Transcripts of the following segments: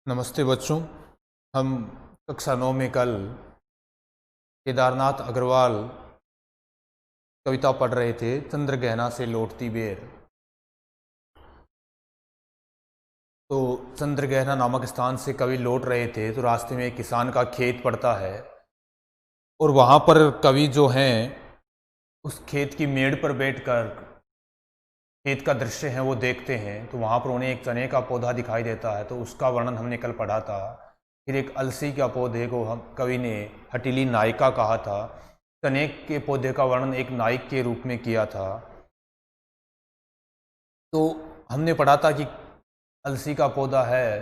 नमस्ते बच्चों। हम कक्षा 9 में कल केदारनाथ अग्रवाल कविता पढ़ रहे थे, चंद्रगहना से लौटती बेर। तो चंद्रगहना नामक स्थान से कवि लौट रहे थे तो रास्ते में एक किसान का खेत पड़ता है और वहाँ पर कवि जो हैं उस खेत की मेड़ पर बैठकर खेत का दृश्य है वो देखते हैं। तो वहाँ पर उन्हें एक चने का पौधा दिखाई देता है, तो उसका वर्णन हमने कल पढ़ा था। फिर एक अलसी का पौधे को हम कवि ने हठीली नायिका कहा था। चने के पौधे का वर्णन एक नायक के रूप में किया था। तो हमने पढ़ा था कि अलसी का पौधा है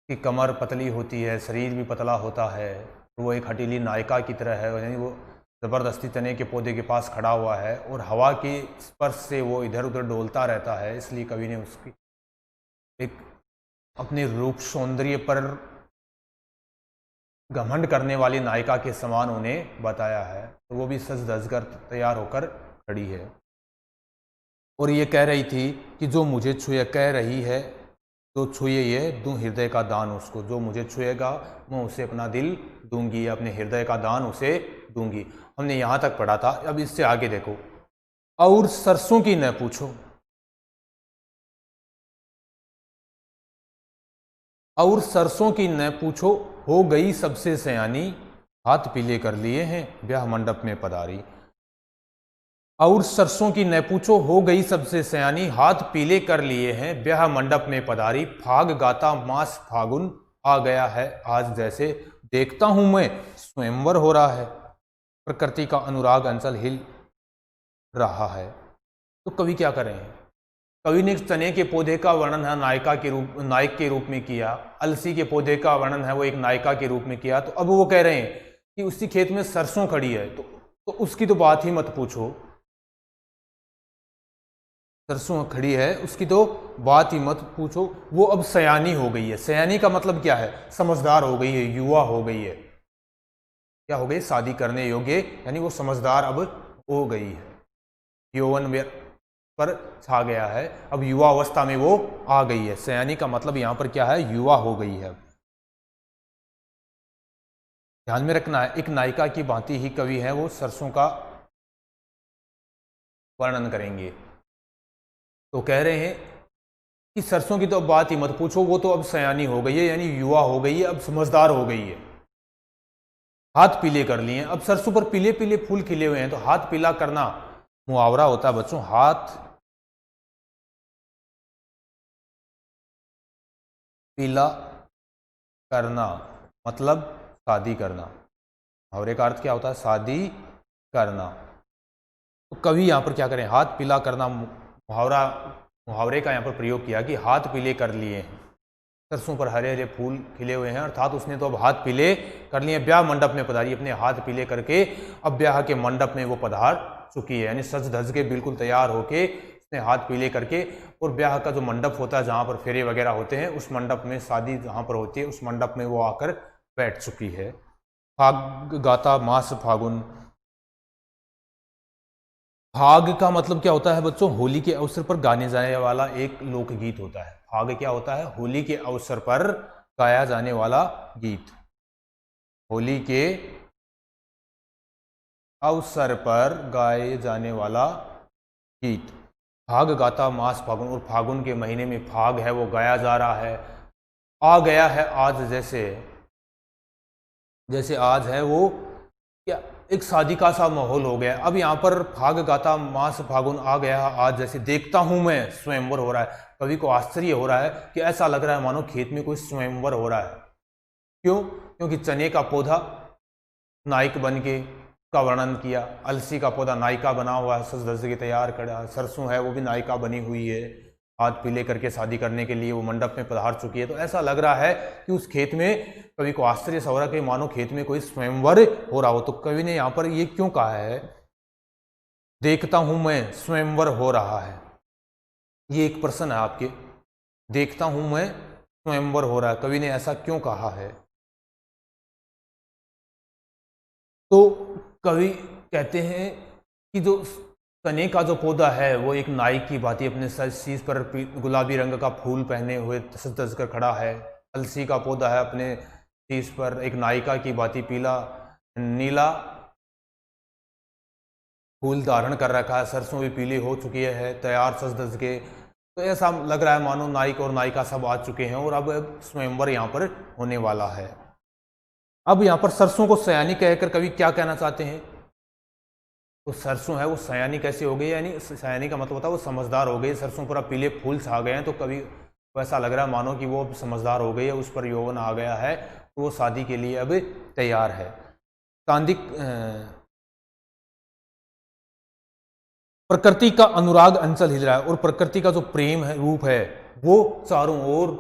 कि कमर पतली होती है, शरीर भी पतला होता है, तो वो एक हठीली नायिका की तरह है, यानी वो ज़बरदस्ती चने के पौधे के पास खड़ा हुआ है और हवा के स्पर्श से वो इधर उधर डोलता रहता है। इसलिए कवि ने उसकी एक अपने रूप सौंदर्य पर घमंड करने वाली नायिका के समान उन्हें बताया है। तो वो भी सज धज कर तैयार होकर खड़ी है और ये कह रही थी कि जो मुझे छुए, कह रही है तो छुए ये दूं हृदय का दान उसको, जो मुझे छुएगा मैं उसे अपना दिल दूंगी, अपने हृदय का दान उसे दूंगी। हमने यहाँ तक पढ़ा था। अब इससे आगे देखो, और सरसों की न पूछो, और सरसों की न पूछो, हो गई सबसे सयानी, हाथ पीले कर लिए हैं ब्याह मंडप में पधारी। और सरसों की न पूछो, हो गई सबसे सयानी, हाथ पीले कर लिए हैं ब्याह मंडप में पधारी। फाग गाता मास फागुन, आ गया है आज जैसे, देखता हूं मैं स्वयंवर हो रहा है, प्रकृति का अनुराग अंचल हिल रहा है। तो कवि क्या कर रहे हैं? कवि ने चने के पौधे का वर्णन है नायक के रूप में किया, अलसी के पौधे का वर्णन है वो एक नायिका के रूप में किया। तो अब वो कह रहे हैं कि उसी खेत में सरसों खड़ी है, तो उसकी तो बात ही मत पूछो। सरसों खड़ी है उसकी तो बात ही मत पूछो, वो अब सयानी हो गई है। सयानी का मतलब क्या है? समझदार हो गई है, युवा हो गई है। क्या हो गई? शादी करने योग्य, यानी वो समझदार अब हो गई है, यौवन पर छा गया है, अब युवा अवस्था में वो आ गई है। सयानी का मतलब यहां पर क्या है? युवा हो गई है। ध्यान में रखना है, एक नायिका की भांति ही कवि है वो सरसों का वर्णन करेंगे। तो कह रहे हैं कि सरसों की तो अब बात ही मत पूछो, वो तो अब सयानी हो गई है, यानी युवा हो गई है, अब समझदार हो गई है, हाथ पीले कर लिए। अब सरसों पर पीले पीले फूल खिले हुए हैं, तो हाथ पीला करना मुहावरा होता है बच्चों। हाथ पीला करना मतलब शादी करना। मुहावरे का अर्थ क्या होता है? शादी करना। तो कवि यहां पर क्या करें? हाथ पीला करना मुहावरे का यहां पर प्रयोग किया कि हाथ पीले कर लिए हैं, सरसों पर हरे हरे फूल खिले हुए हैं, अर्थात उसने तो अब हाथ पीले कर लिए। ब्याह मंडप में पधारी, अपने हाथ पीले करके अब ब्याह के मंडप में वो पधार चुकी है, यानी सज धज के बिल्कुल तैयार होके उसने हाथ पीले करके, और ब्याह का जो मंडप होता है जहां पर फेरे वगैरह होते हैं, उस मंडप में शादी जहां पर होती है उस मंडप में वो आकर बैठ चुकी है। फाग गाता मास फागुन। फाग का मतलब क्या होता है बच्चों? होली के अवसर पर गाने जाने वाला एक लोकगीत होता है। फाग क्या होता है? होली के अवसर पर गाया जाने वाला गीत। होली के अवसर पर गाए जाने वाला गीत। फाग गाता मास फागुन, और फागुन के महीने में फाग है वो गाया जा रहा है। आ गया है आज जैसे आज है वो क्या एक शादी का सा माहौल हो गया। अब यहाँ पर फाग गाता मास फागुन, आ गया आज जैसे, देखता हूं मैं स्वयंवर हो रहा है। कवि को आश्चर्य हो रहा है कि ऐसा लग रहा है मानो खेत में कोई स्वयंवर हो रहा है। क्यों? क्योंकि चने का पौधा नायक बन के का वर्णन किया, अलसी का पौधा नायिका बना हुआ है, सज धज के तैयार खड़ा, सरसों है वो भी नायिका बनी हुई है, हाथ पीले करके शादी करने के लिए वो मंडप में पधार चुकी है। तो ऐसा लग रहा है कि उस खेत में, कवि को आश्चर्य सा हो रहा है कि मानो खेत में कोई स्वयंवर हो रहा हो। तो कवि ने यहाँ पर ये क्यों कहा है? देखता हूं मैं स्वयंवर हो रहा है, ये एक प्रश्न है आपके। देखता हूं मैं स्वयंवर हो रहा है, कवि ने ऐसा क्यों कहा है? तो कवि कहते हैं कि जो चने का जो पौधा है वो एक नायक की भांति अपने शीश पर गुलाबी रंग का फूल पहने हुए सज धज कर खड़ा है, तुलसी का पौधा है, अपने शीश पर एक नायिका की भांति पीला नीला फूल धारण कर रखा है, सरसों भी पीली हो चुकी है, तैयार सज धज के। तो ऐसा लग रहा है मानो नायक और नायिका सब आ चुके हैं और अब स्वयंवर यहाँ पर होने वाला है। अब यहाँ पर सरसों को सयानी कहकर कवि क्या कहना चाहते हैं? तो सरसों है वो सयानी कैसे हो गई, यानी सयानी का मतलब होता है वो समझदार हो गई। सरसों पर अब पीले फूल छा गए हैं तो कवि को ऐसा लग रहा है मानो कि वो अब समझदार हो गई है, उस पर यौवन आ गया है, तो वो शादी के लिए अब तैयार है। कांदिक प्रकृति का अनुराग अंचल हिल रहा है और प्रकृति का जो प्रेम है रूप है वो चारों ओर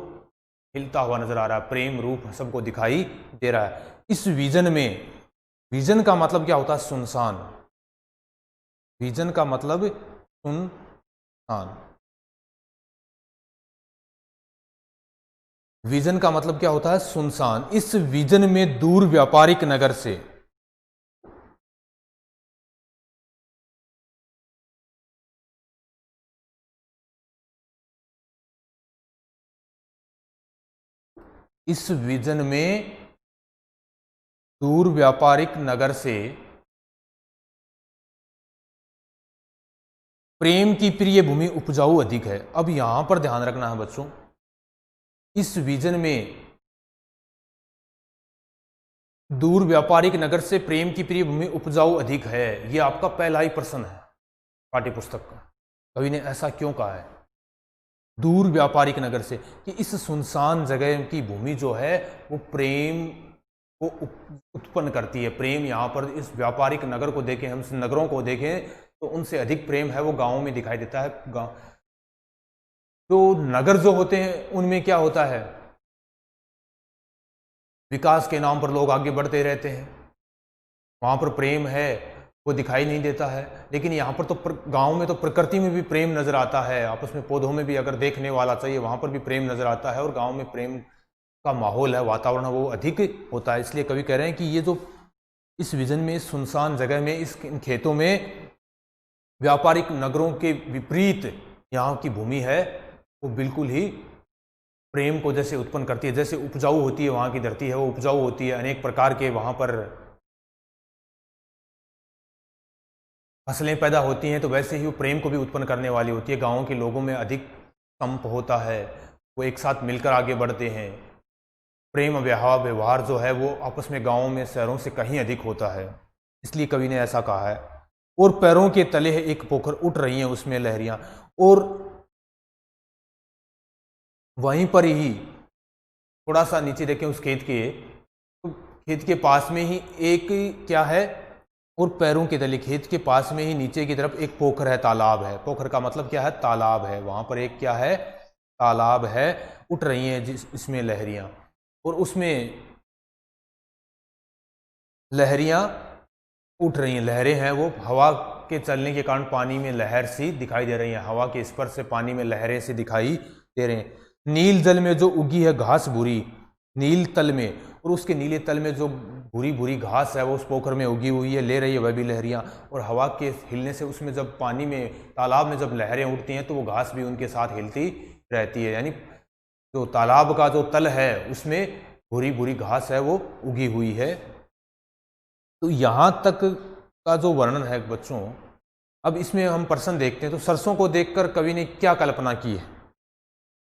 हिलता हुआ नजर आ रहा है, प्रेम रूप सबको दिखाई दे रहा है। इस विजन में, विजन का मतलब क्या होता है? सुनसान। विजन का मतलब सुनसान। विजन का मतलब क्या होता है? सुनसान। इस विजन में दूर व्यापारिक नगर से, इस विजन में दूर व्यापारिक नगर से प्रेम की प्रिय भूमि उपजाऊ अधिक है। अब यहां पर ध्यान रखना है बच्चों, इस विजन में दूर व्यापारिक नगर से प्रेम की प्रिय भूमि उपजाऊ अधिक है, यह आपका पहला ही प्रश्न है पाठ्य पुस्तक का। कवि ने ऐसा क्यों कहा है दूर व्यापारिक नगर से? कि इस सुनसान जगह की भूमि जो है वो प्रेम को उत्पन्न करती है। प्रेम यहाँ पर इस व्यापारिक नगर को देखें, हम नगरों को देखें तो उनसे अधिक प्रेम है वो गांवों में दिखाई देता है। गांव तो नगर जो होते हैं उनमें क्या होता है? विकास के नाम पर लोग आगे बढ़ते रहते हैं, वहां पर प्रेम है वो दिखाई नहीं देता है। लेकिन यहाँ पर तो गांव में तो प्रकृति में भी प्रेम नजर आता है, आपस में पौधों में भी अगर देखने वाला चाहिए वहां पर भी प्रेम नजर आता है, और गांव में प्रेम का माहौल है, वातावरण वो अधिक होता है। इसलिए कवि कह रहे हैं कि ये जो इस विजन में, इस सुनसान जगह में, इस खेतों में व्यापारिक नगरों के विपरीत यहाँ की भूमि है वो बिल्कुल ही प्रेम को जैसे उत्पन्न करती है। जैसे उपजाऊ होती है वहाँ की धरती है, वो उपजाऊ होती है, अनेक प्रकार के वहाँ पर फसलें पैदा होती हैं, तो वैसे ही वो प्रेम को भी उत्पन्न करने वाली होती है। गाँवों के लोगों में अधिक संप होता है, वो एक साथ मिलकर आगे बढ़ते हैं। प्रेम व्यवहार जो है वो आपस में गाँवों में शहरों से कहीं अधिक होता है, इसलिए कवि ने ऐसा कहा है। और पैरों के तले है एक पोखर, उठ रही हैं उसमें लहरियां। और वहीं पर ही थोड़ा सा नीचे देखें उस खेत के, तो खेत के पास में ही एक क्या है, और पैरों के तले, खेत के पास में ही नीचे की तरफ एक पोखर है, तालाब है। पोखर का मतलब क्या है? तालाब है। वहां पर एक क्या है? तालाब है। उठ रही हैं इसमें लहरियां, और उसमें लहरियां उठ रही हैं। लहरें हैं वो हवा के चलने के कारण पानी में लहर सी दिखाई दे रही हैं, हवा के स्पर्श से पानी में लहरें सी दिखाई दे रहे हैं। नील जल में जो उगी है घास भूरी, नील तल में, और उसके नीले तल में जो भूरी भूरी घास है वो उस पोखर में उगी हुई है, ले रही है वह भी लहरियां। और हवा के हिलने से उसमें जब पानी में, तालाब में जब लहरें उठती हैं तो वो घास भी उनके साथ हिलती रहती है। यानी जो तालाब का जो तल है उसमें भूरी भूरी घास है वो उगी हुई है। तो यहाँ तक का जो वर्णन है बच्चों, अब इसमें हम प्रश्न देखते हैं। तो सरसों को देखकर कवि ने क्या कल्पना की है?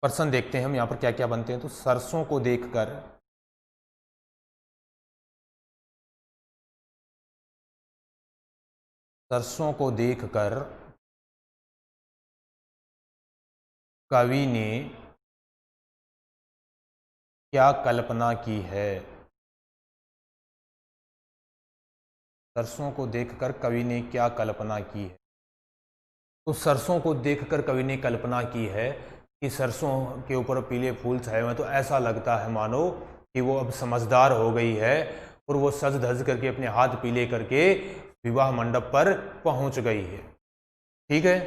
प्रश्न देखते हैं हम यहाँ पर क्या क्या बनते हैं। तो सरसों को देखकर कवि ने क्या कल्पना की है? सरसों को देखकर कवि ने क्या कल्पना की है? तो सरसों को देखकर कवि ने कल्पना की है कि सरसों के ऊपर पीले फूल छाए हुए हैं, तो ऐसा लगता है मानो कि वो अब समझदार हो गई है और वो सज धज करके अपने हाथ पीले करके विवाह मंडप पर पहुंच गई है। ठीक है।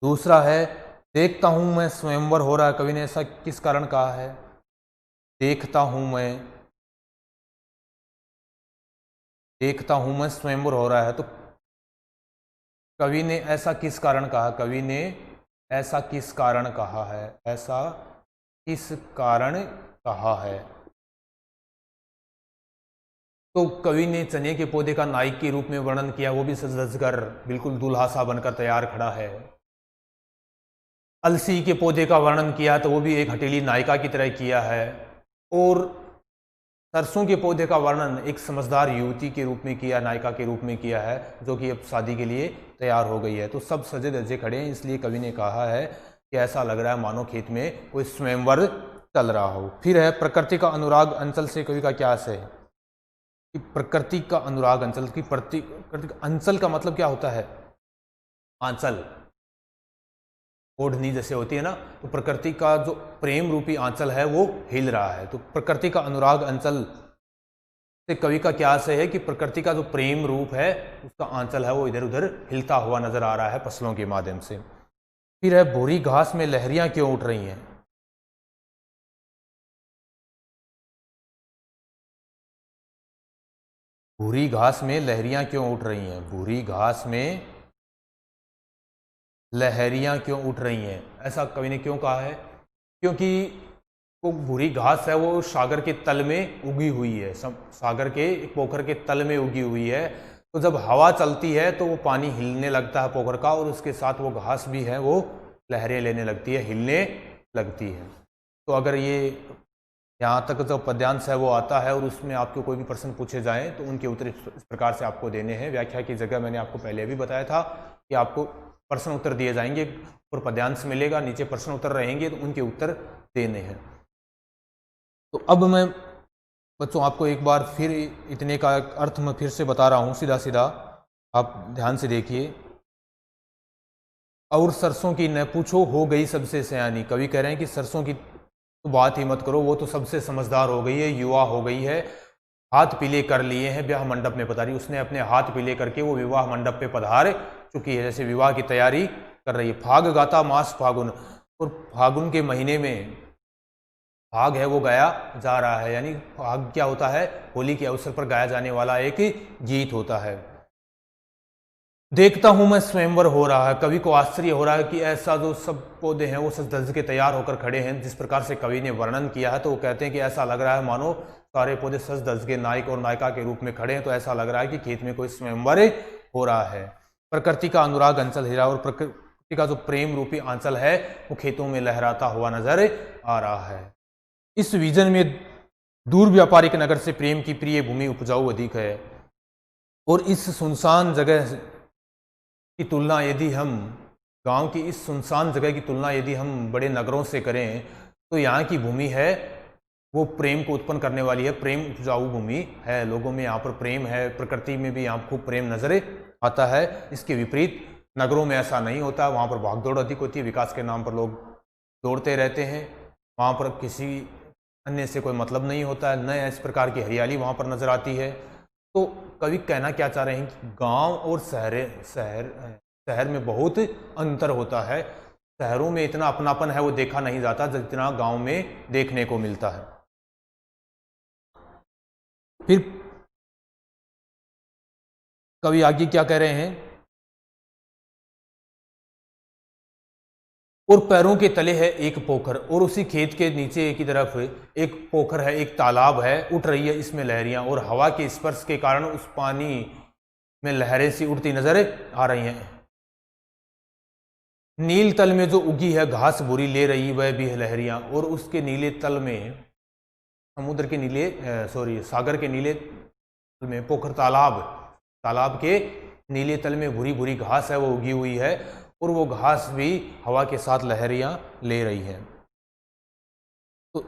दूसरा है, देखता हूं मैं स्वयंवर हो रहा है। कवि ने ऐसा किस कारण कहा है? देखता हूं मैं स्वयंवर हो रहा है। तो कवि ने ऐसा किस कारण कहा? कवि ने ऐसा किस कारण कहा है? ऐसा किस कारण कहा है। तो कवि ने चने के पौधे का नायक के रूप में वर्णन किया, वो भी सज धज कर बिल्कुल दूल्हा सा बनकर तैयार खड़ा है। अलसी के पौधे का वर्णन किया तो वो भी एक हठीली नायिका की तरह किया है। और सरसों के पौधे का वर्णन एक समझदार युवती के रूप में किया, नायिका के रूप में किया है, जो कि अब शादी के लिए तैयार हो गई है। तो सब सजे धजे खड़े हैं, इसलिए कवि ने कहा है कि ऐसा लग रहा है मानो खेत में कोई स्वयंवर चल रहा हो। फिर है प्रकृति का अनुराग अंचल से कवि का क्या आशय है कि प्रकृति का अनुराग अंचल की प्रकृति अंचल का मतलब क्या होता है? आंचल, ओढ़नी जैसे होती है ना, तो प्रकृति का जो प्रेम रूपी आंचल है वो हिल रहा है। तो प्रकृति का अनुराग अंचल से कवि का क्या आशय है कि प्रकृति का जो प्रेम रूप है उसका आंचल है वो इधर उधर हिलता हुआ नजर आ रहा है फसलों के माध्यम से। फिर है भूरी घास में लहरियां क्यों उठ रही हैं? भूरी घास में लहरियां क्यों उठ रही हैं? भूरी घास में लहरियां क्यों उठ रही हैं, ऐसा कवि ने क्यों कहा है? क्योंकि वो भूरी घास है वो सागर के तल में उगी हुई है, सागर के पोखर के तल में उगी हुई है। तो जब हवा चलती है तो वो पानी हिलने लगता है पोखर का, और उसके साथ वो घास भी है वो लहरें लेने लगती है, हिलने लगती है। तो अगर ये यहाँ तक जो पद्यांश है वो आता है और उसमें आपको कोई भी प्रश्न पूछे जाएं तो उनके उत्तर इस प्रकार से आपको देने हैं। व्याख्या की जगह मैंने आपको पहले भी बताया था कि आपको प्रश्न उत्तर दिए जाएंगे और पद्यांश मिलेगा, नीचे प्रश्न उत्तर रहेंगे तो उनके उत्तर देने हैं। तो अब मैं बच्चों आपको एक बार फिर इतने का अर्थ मैं फिर से बता रहा हूँ सीधा सीधा, आप ध्यान से देखिए। और सरसों की न पूछो हो गई सबसे सयानी, कवि कह रहे हैं कि सरसों की तो बात ही मत करो, वो तो सबसे समझदार हो गई है, युवा हो गई है, हाथ पीले कर लिए हैं, ब्याह मंडप में पधारी। उसने अपने हाथ पीले करके वो विवाह मंडप पे पधार चुकी है, जैसे विवाह की तैयारी कर रही है। फाग गाता मास फागुन, और फागुन के महीने में फाग है वो गाया जा रहा है, यानी फाग क्या होता है? होली के अवसर पर गाया जाने वाला एक गीत होता है। देखता हूं मैं स्वयंवर हो रहा है, कवि को आश्चर्य हो रहा है कि ऐसा जो सब पौधे हैं वो सज धज के तैयार होकर खड़े हैं। जिस प्रकार से कवि ने वर्णन किया है तो वो कहते हैं कि ऐसा लग रहा है मानो सारे पौधे सज धज के नायक और नायिका के रूप में खड़े हैं। तो ऐसा लग रहा है कि खेत में कोई स्वयंवर हो रहा है। प्रकृति का अनुराग अंचल हिला, और प्रकृति का जो प्रेम रूपी आंचल है वो खेतों में लहराता हुआ नजर आ रहा है। इस विजन में दूर व्यापारिक नगर से प्रेम की प्रिय भूमि उपजाऊ अधिक है, और इस सुनसान जगह की तुलना यदि हम गांव की इस सुनसान जगह की तुलना यदि हम बड़े नगरों से करें तो यहाँ की भूमि है वो प्रेम को उत्पन्न करने वाली है, प्रेम उपजाऊ भूमि है। लोगों में यहाँ पर प्रेम है, प्रकृति में भी यहाँ खूब प्रेम नजर आता है। इसके विपरीत नगरों में ऐसा नहीं होता, वहाँ पर भागदौड़ अधिक होती है, विकास के नाम पर लोग दौड़ते रहते हैं, वहाँ पर किसी अन्य से कोई मतलब नहीं होता है, न इस प्रकार की हरियाली वहाँ पर नजर आती है। तो कवि कहना क्या चाह रहे हैं कि गांव और शहर में बहुत अंतर होता है। शहरों में इतना अपनापन है वो देखा नहीं जाता जितना गांव में देखने को मिलता है। फिर कवि आगे क्या कह रहे हैं? और पैरों के तले है एक पोखर, और उसी खेत के नीचे की तरफ एक पोखर है, एक तालाब है, उठ रही है इसमें लहरियां, और हवा के स्पर्श के कारण उस पानी में लहरें सी उड़ती नजर आ रही हैं। नील तल में जो उगी है घास बुरी ले रही वह भी है लहरियां, और उसके नीले तल में समुद्र के नीले सागर के नीले तल में पोखर तालाब के नीले तल में भूरी भूरी घास है वो उगी हुई है, और वो घास भी हवा के साथ लहरियां ले रही है। तो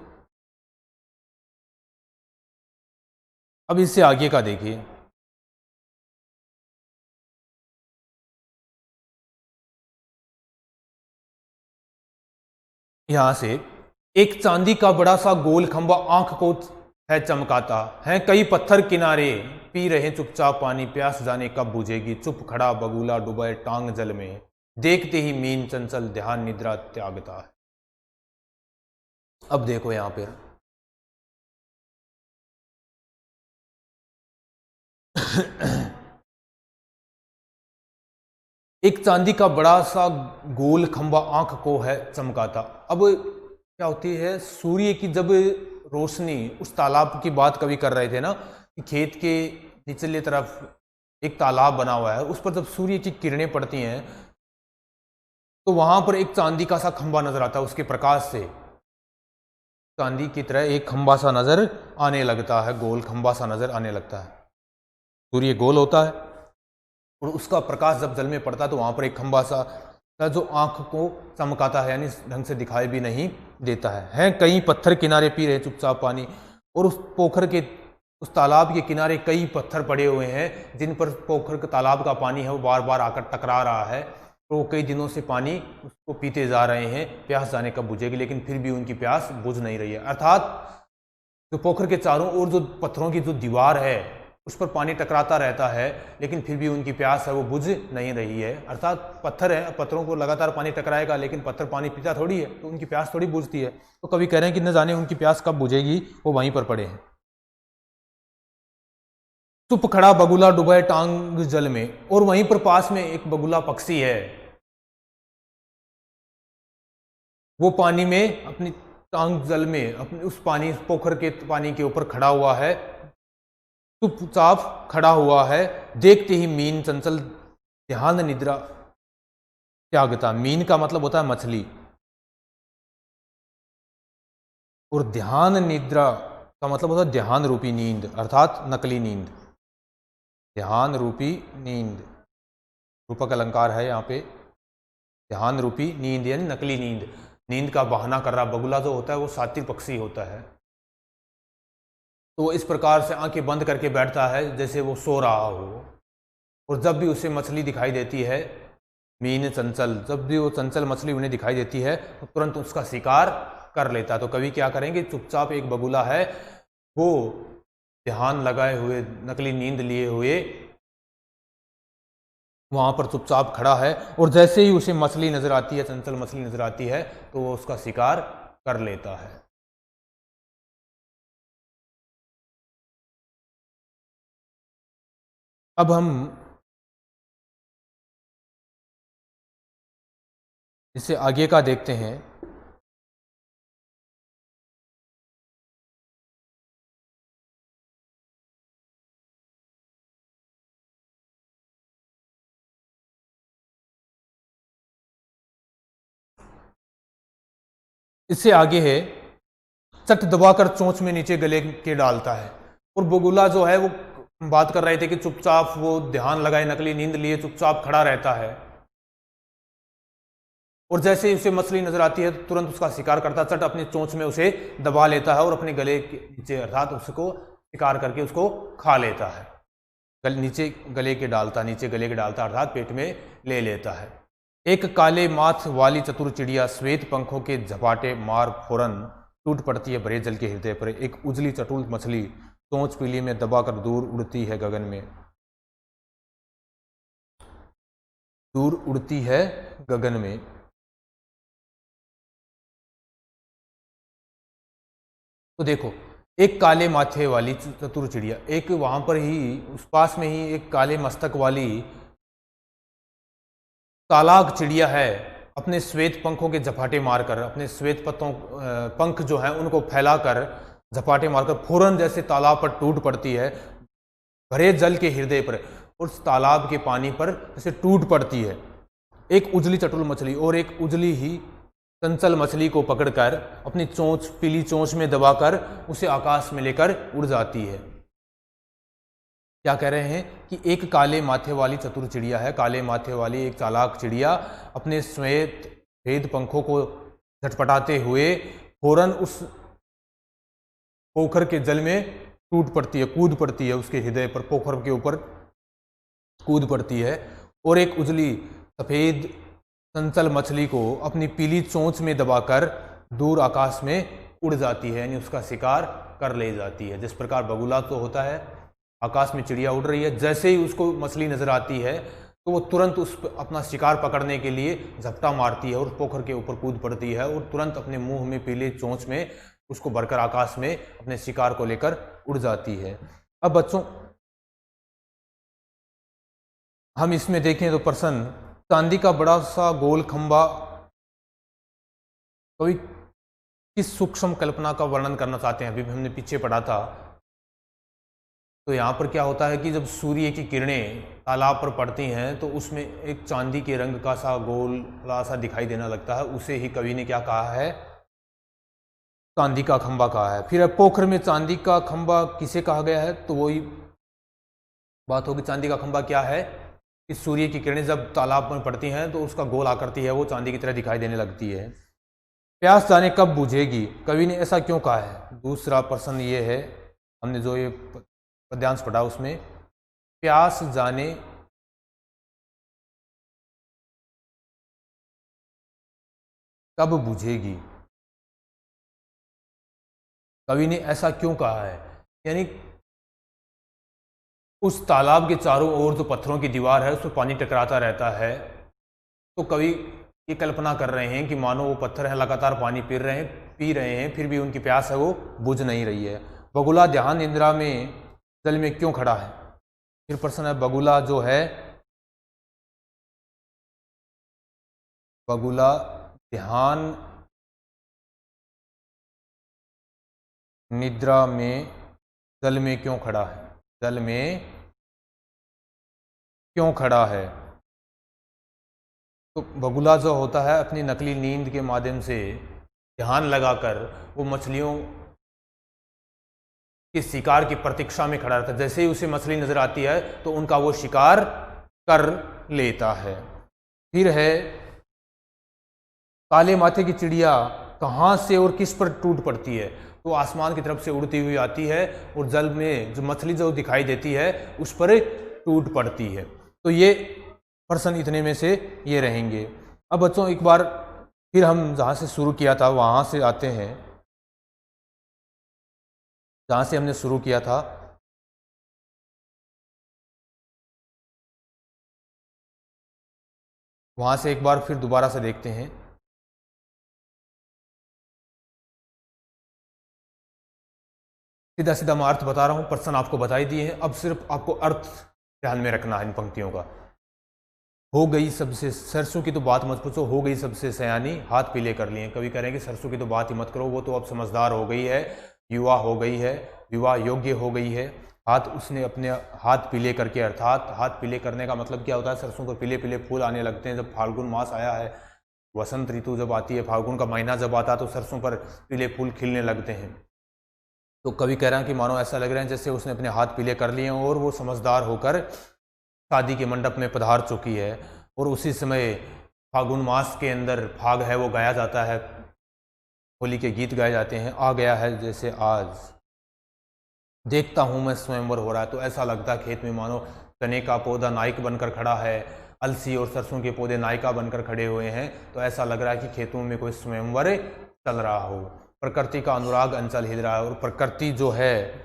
अब इससे आगे का देखिए। यहां से एक चांदी का बड़ा सा गोल खंबा आंख को है चमकाता है, कई पत्थर किनारे पी रहे चुपचाप पानी, प्यास जाने कब बुझेगी, चुप खड़ा बगुला डूबे टांग जल में, देखते ही मीन चंचल ध्यान निद्रा त्यागता है। अब देखो यहां पर एक चांदी का बड़ा सा गोल खंबा आंख को है चमकाता। अब क्या होती है, सूर्य की जब रोशनी, उस तालाब की बात कभी कर रहे थे ना कि खेत के निचले तरफ एक तालाब बना हुआ है, उस पर जब सूर्य की किरणें पड़ती हैं तो वहां पर एक चांदी का सा खंबा नजर आता है, उसके प्रकाश से चांदी की तरह एक खंबा सा नजर आने लगता है, गोल खंबा सा नजर आने लगता है। सूर्य गोल होता है और उसका प्रकाश जब जल में पड़ता है तो वहां पर एक खंबा सा जो आंख को चमकाता है, यानी ढंग से दिखाई भी नहीं देता है। कई पत्थर किनारे पी रहे चुपचाप पानी, और उस पोखर के, उस तालाब के किनारे कई पत्थर पड़े हुए हैं जिन पर पोखर के तालाब का पानी है वो बार बार आकर टकरा रहा है। तो कई दिनों से पानी उसको पीते जा रहे हैं, प्यास जाने कब बुझेगी, लेकिन फिर भी उनकी प्यास बुझ नहीं रही है। अर्थात जो पोखर के चारों ओर जो पत्थरों की जो दीवार है उस पर पानी टकराता रहता है, लेकिन फिर भी उनकी प्यास है वो बुझ नहीं रही है। अर्थात पत्थर है, पत्थरों को लगातार पानी टकराएगा लेकिन पत्थर पानी पीता थोड़ी है, तो उनकी प्यास थोड़ी बुझती है। तो कभी कह रहे हैं कि न जाने उनकी प्यास कब बुझेगी, वो वहीं पर पड़े हैं। चुप खड़ा बगुला डूबे टांग जल में, और वहीं पर पास में एक बगुला पक्षी है, वो पानी में अपनी टांग जल में अपने उस पानी, पोखर के पानी के ऊपर खड़ा हुआ है, चुपचाप खड़ा हुआ है। देखते ही मीन चंचल ध्यान निद्रा त्यागता। मीन का मतलब होता है मछली, और ध्यान निद्रा का मतलब होता है ध्यान रूपी नींद, अर्थात नकली नींद। ध्यान रूपी नींद, रूपक अलंकार है यहाँ पे। ध्यान रूपी नींद यानी नकली नींद, नींद का बहाना कर रहा बगुला जो होता है वो सात्विक पक्षी होता है। तो वो इस प्रकार से आंखें बंद करके बैठता है जैसे वो सो रहा हो, और जब भी उसे मछली दिखाई देती है, मीन चंचल, जब भी वो चंचल मछली उन्हें दिखाई देती है तो तुरंत उसका शिकार कर लेता है। तो कवि क्या करेंगे, चुपचाप एक बगुला है वो ध्यान लगाए हुए, नकली नींद लिए हुए वहां पर चुपचाप खड़ा है, और जैसे ही उसे मछली नजर आती है, चंचल मछली नजर आती है, तो वो उसका शिकार कर लेता है। अब हम इससे आगे का देखते हैं। इससे आगे है, चट दबाकर चोंच में नीचे गले के डालता है। और बगुला जो है वो बात कर रहे थे कि चुपचाप वो ध्यान लगाए, नकली नींद लिए चुपचाप खड़ा रहता है, और जैसे ही उसे मछली नजर आती है तो तुरंत उसका शिकार करता है, चट अपनी चोंच में उसे दबा लेता है और अपने गले के नीचे, अर्थात उसको शिकार करके उसको खा लेता है। नीचे गले के डालता, नीचे गले के डालता अर्थात पेट में ले लेता है। एक काले माथ वाली चतुर चिड़िया श्वेत पंखों के झपाटे मार फौरन टूट पड़ती है भरे जल के हृदय पर। एक उजली चटुल मछली चोंच पीली में दबाकर दूर उड़ती है गगन में, दूर उड़ती है गगन में। तो देखो, एक काले माथे वाली चतुर चिड़िया, एक वहां पर ही उस पास में ही एक काले मस्तक वाली चालाक चिड़िया है, अपने श्वेत पंखों के झपाटे मारकर, अपने श्वेत पत्तों पंख जो हैं उनको फैलाकर झपाटे मारकर फौरन जैसे तालाब पर टूट पड़ती है, भरे जल के हृदय पर, उस तालाब के पानी पर जैसे टूट पड़ती है। एक उजली चटुल मछली, और एक उजली ही चंचल मछली को पकड़कर अपनी चोंच, पीली चोंच में दबाकर उसे आकाश में लेकर उड़ जाती है। क्या कह रहे हैं कि एक काले माथे वाली चतुर चिड़िया है, काले माथे वाली एक चालाक चिड़िया अपने श्वेत भेद पंखों को झटपटाते हुए फौरन उस पोखर के जल में टूट पड़ती है, कूद पड़ती है, उसके हृदय पर, पोखर के ऊपर कूद पड़ती है, और एक उजली सफेद चंचल मछली को अपनी पीली चोंच में दबाकर दूर आकाश में उड़ जाती है, यानी उसका शिकार कर ले जाती है। जिस प्रकार बगुला तो होता है, आकाश में चिड़िया उड़ रही है, जैसे ही उसको मछली नजर आती है तो वो तुरंत उस अपना शिकार पकड़ने के लिए झपटा मारती है और पोखर के ऊपर कूद पड़ती है, और तुरंत अपने मुंह में पीले चोंच में उसको भरकर आकाश में अपने शिकार को लेकर उड़ जाती है। अब बच्चों हम इसमें देखें तो प्रश्न, चांदी का बड़ा सा गोल खंबा, कभी किस सूक्ष्म कल्पना का वर्णन करना चाहते हैं, अभी हमने पीछे पढ़ा था। तो यहाँ पर क्या होता है कि जब सूर्य की किरणें तालाब पर पड़ती हैं तो उसमें एक चांदी के रंग का सा गोल सा दिखाई देने लगता है, उसे ही कवि ने क्या कहा है, चांदी का खंबा कहा है। फिर पोखर में चांदी का खंबा किसे कहा गया है, तो वही बात होगी, चांदी का खंबा क्या है कि सूर्य की किरणें जब तालाब में पड़ती हैं तो उसका गोल आकृति है वो चांदी की तरह दिखाई देने लगती है। प्यास जाने कब बुझेगी, कवि ने ऐसा क्यों कहा है। दूसरा प्रश्न ये है, हमने जो ये पद्यांश पढ़ा उसमें, प्यास जाने कब बुझेगी, कवि ने ऐसा क्यों कहा है। यानी उस तालाब के चारों ओर जो पत्थरों की दीवार है उसमें पानी टकराता रहता है, तो कवि ये कल्पना कर रहे हैं कि मानो वो पत्थर हैं लगातार पानी पी रहे हैं फिर भी उनकी प्यास है वो बुझ नहीं रही है। बगुला ध्यान निद्रा में जल में क्यों खड़ा है। फिर प्रश्न है, बगुला जो है, बगुला ध्यान निद्रा में जल में क्यों खड़ा है, जल में क्यों खड़ा है। तो बगुला जो होता है अपनी नकली नींद के माध्यम से ध्यान लगाकर वो मछलियों के शिकार की प्रतीक्षा में खड़ा रहता है, जैसे ही उसे मछली नजर आती है तो उनका वो शिकार कर लेता है। फिर है, काले माथे की चिड़िया कहाँ से और किस पर टूट पड़ती है, तो आसमान की तरफ से उड़ती हुई आती है और जल में जो मछली जो दिखाई देती है उस पर टूट पड़ती है। तो ये प्रश्न इतने में से ये रहेंगे। अब बच्चों एक बार फिर हम जहाँ से शुरू किया था वहाँ से आते हैं, जहाँ से हमने शुरू किया था वहाँ से एक बार फिर दोबारा से देखते हैं। सीधा सीधा मैं अर्थ बता रहा हूँ, प्रश्न आपको बता ही दिए हैं, अब सिर्फ आपको अर्थ ध्यान में रखना है इन पंक्तियों का। हो गई सबसे, सरसों की तो बात मत पूछो, हो गई सबसे सयानी हाथ पीले कर लिए। कभी कह रहे हैं कि सरसों की तो बात ही मत करो, वो तो अब समझदार हो गई है, युवा हो गई है, विवाह योग्य हो गई है। हाथ उसने अपने हाथ पीले करके, अर्थात हाथ पीले करने का मतलब क्या होता है, सरसों को पीले पीले फूल आने लगते हैं। जब फाल्गुन मास आया है, वसंत ऋतु जब आती है, फाल्गुन का महीना जब आता है तो सरसों पर पीले फूल खिलने लगते हैं। तो कवि कह रहे हैं कि मानो ऐसा लग रहा है जैसे उसने अपने हाथ पीले कर लिए और वो समझदार होकर शादी के मंडप में पधार चुकी है। और उसी समय फागुन मास के अंदर फाग है वो गाया जाता है, होली के गीत गाए जाते हैं। आ गया है जैसे आज, देखता हूँ मैं स्वयंवर हो रहा है, तो ऐसा लगता है खेत में मानो चने का पौधा नायक बनकर खड़ा है, अलसी और सरसों के पौधे नायिका बनकर खड़े हुए हैं। तो ऐसा लग रहा है कि खेतों में कोई स्वयंवर चल रहा हो, प्रकृति का अनुराग अंचल हिल रहा है और प्रकृति जो है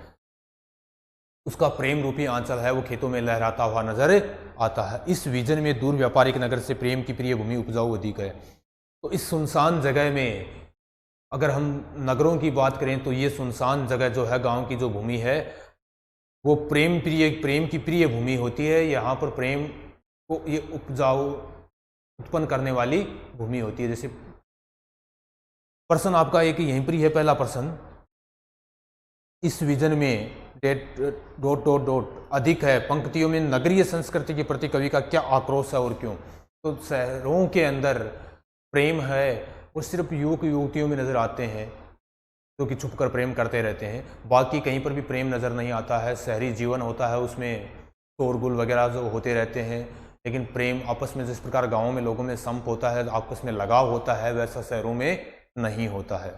उसका प्रेम रूपी आंचल है वो खेतों में लहराता हुआ नजर आता है। इस विजन में दूर व्यापारिक नगर से प्रेम की प्रिय भूमि उपजाऊ अधिक है। तो इस सुनसान जगह में अगर हम नगरों की बात करें तो ये सुनसान जगह जो है, गांव की जो भूमि है वो प्रेम की प्रिय भूमि होती है। यहाँ पर प्रेम को ये उपजाऊ उत्पन्न करने वाली भूमि होती है। जैसे प्रश्न आपका एक यहीं पर ही है, पहला प्रश्न, इस विजन में डॉट डॉट डॉट अधिक है पंक्तियों में नगरीय संस्कृति के प्रति कवि का क्या आक्रोश है और क्यों। तो शहरों के अंदर प्रेम है वो सिर्फ युवक युवतियों में नज़र आते हैं जो कि छुपकर प्रेम करते रहते हैं, बाकी कहीं पर भी प्रेम नज़र नहीं आता है। शहरी जीवन होता है उसमें शोरगुल वगैरह जो होते रहते हैं, लेकिन प्रेम आपस में जिस प्रकार गाँवों में लोगों में संप होता है, आपस में लगाव होता है, वैसा शहरों में नहीं होता है।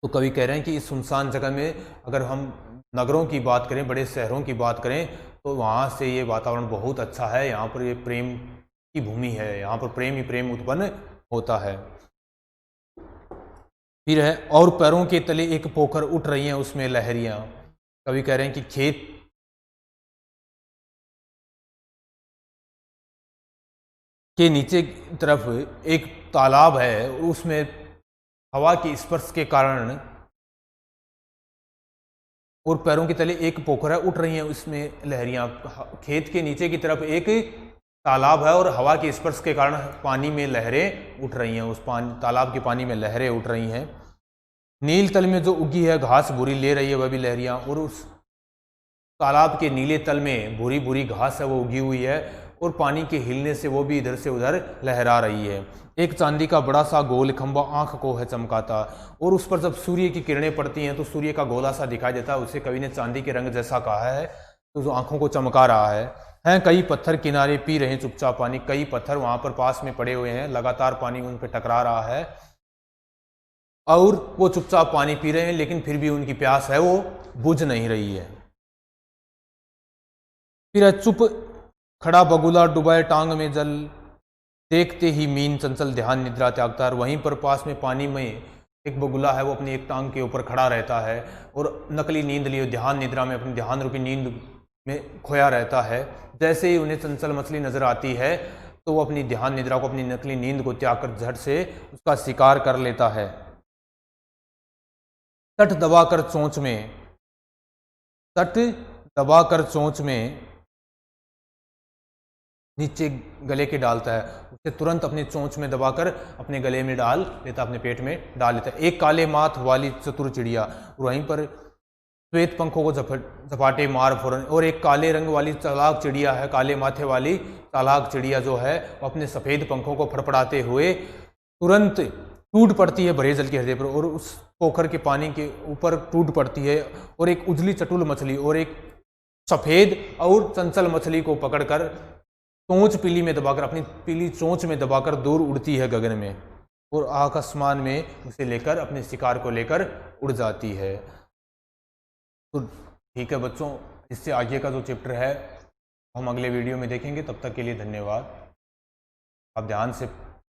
तो कवि कह रहे हैं कि इस सुनसान जगह में अगर हम नगरों की बात करें, बड़े शहरों की बात करें, तो वहाँ से ये वातावरण बहुत अच्छा है, यहाँ पर ये प्रेम की भूमि है, यहाँ पर प्रेम ही प्रेम उत्पन्न होता है। फिर है, और पैरों के तले एक पोखर उठ रही हैं उसमें लहरियाँ। कवि कह रहे हैं कि खेत के नीचे की तरफ एक तालाब है, उसमें हवा के स्पर्श के कारण और पैरों के तले एक पोखर है, उठ रही हैं उसमें लहरियां। खेत के नीचे की तरफ एक तालाब है और हवा के स्पर्श के कारण पानी में लहरें उठ रही हैं, उस पानी तालाब के पानी में लहरें उठ रही हैं। नील तल में जो उगी है घास भूरी ले रही है वह भी लहरियाँ, और उस तालाब के नीले तल में भूरी भूरी घास है वो उगी हुई है और पानी के हिलने से वो भी इधर से उधर लहरा रही है। एक चांदी का बड़ा सा गोल खंभा आंख को है चमकाता, और उस पर जब सूर्य की किरणें पड़ती हैं तो सूर्य का गोला सा दिखाई देता है। उसे कवि ने चांदी के रंग जैसा कहा है, तो जो आंखों को चमका रहा है। हैं कई पत्थर किनारे पी रहे हैं चुपचाप पानी, कई पत्थर वहां पर पास में पड़े हुए हैं, लगातार पानी उन पर टकरा रहा है और वो चुपचाप पानी पी रहे हैं, लेकिन फिर भी उनकी प्यास है वो बुझ नहीं रही है। फिर चुप खड़ा बगुला डुबाए टांग में जल, देखते ही मीन चंचल ध्यान निद्रा त्यागता। वहीं पर पास में पानी में एक बगुला है, वो अपनी एक टांग के ऊपर खड़ा रहता है और नकली नींद लिए ध्यान निद्रा में, अपनी ध्यान रूपी नींद में खोया रहता है। जैसे ही उन्हें चंचल मछली नजर आती है तो वो अपनी ध्यान निद्रा को, अपनी नकली नींद को त्याग कर झट से उसका शिकार कर लेता है। तट दबाकर चोंच में, तट दबाकर चोंच में नीचे गले के डालता है, उसे तुरंत अपनी चोंच में दबाकर अपने गले में डाल लेता, अपने पेट में डाल लेता है। एक काले माथ वाली चतुर चिड़िया, वहीं पर श्वेत पंखों को झपाटे मार फोरन, और एक काले रंग वाली चालाक चिड़िया है, काले माथे वाली चालाक चिड़िया जो है वो अपने सफेद पंखों को फड़फड़ाते हुए तुरंत टूट पड़ती है भरे जल के हृदय पर, और उस पोखर के पानी के ऊपर टूट पड़ती है, और एक उजली चटुल मछली और एक सफेद और चंचल मछली को पकड़कर चोंच पीली में दबाकर, अपनी पीली चोंच में दबाकर दूर उड़ती है गगन में, और आकाशमान में उसे लेकर, अपने शिकार को लेकर उड़ जाती है। तो ठीक है बच्चों, इससे आगे का जो चैप्टर है हम अगले वीडियो में देखेंगे। तब तक के लिए धन्यवाद। आप ध्यान से